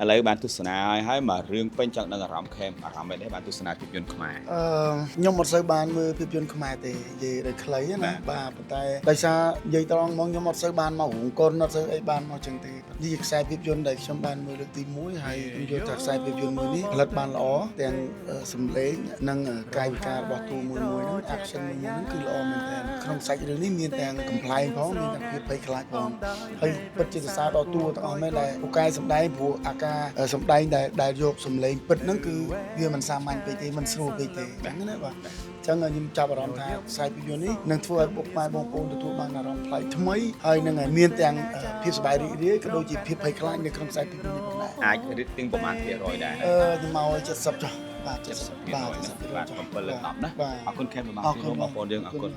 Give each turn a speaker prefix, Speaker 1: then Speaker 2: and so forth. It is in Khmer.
Speaker 1: ឥឡូវបានទស្សនាហើយមករឿងពេញចង់ដឹងអារម្មណ៍ខេមអារម្មណ៍មិនដែរបានទស្សនាភាពយន្តខ្មែរ
Speaker 2: ខ្ញុំអត់សូវបានមើលភាពយន្តខ្មែរទេនិយាយដោយខ្លីណាបាទប៉ុន្តែដោយសារនិយាយត្រង់មកខ្ញុំអត់សូវបានមករោងកុនអត់សូវអីបានមកចឹងទេនេះជាខ្សែភាពយន្តដែលខ្ញុំបានមើលលើកទី1ហើយខ្ញុំយល់ថាខ្សែភាពយន្តមួយនេះផលិតបានល្អទាំងសំឡេងនិងកាយវិការរបស់តួមួយហ្នឹង action មួយហ្នឹងគឺល្អមែនទែនក្នុងសាច់រឿងនេះមានទាំងកំប្លែងផងមានទាំងភាពភ័យខ្លាចផងហើយពិតជាសរសើរដល់តួទាំងអស់មែនដែលពូកែសម្ដែងព្រោះអាការសម្ដែងដែលយកសំឡេងពិតហ្នឹងគឺវាមិនសាមញ្ញពេកទេមិនស្រួលពេកទេចឹងណាបាទចឹងខ្ញុំចាប់អារម្មណ៍ថាខ្សែភាពយន្តនេះនឹងធ្វើឲ្យបុកម៉ែបងប្អូនទទួលបានអារម្មណ៍ប្លែកថ្មីហើយនឹងមានទាំងភាពសប្បាយរីករាយក៏ដូចជាភាពភ័យខ្លាចនៅក្នុងខ្សែភាពយន្តនេះផងដែរ
Speaker 1: អាចរៀបទៀងប្រមាណភាគរយដែរ
Speaker 2: ខ្ញុំមក70ចុះបាទ70បាទ70
Speaker 1: បាទ7លើ10ណាអរគុណខេមរបស់បងប្អូនយើងអរគុណ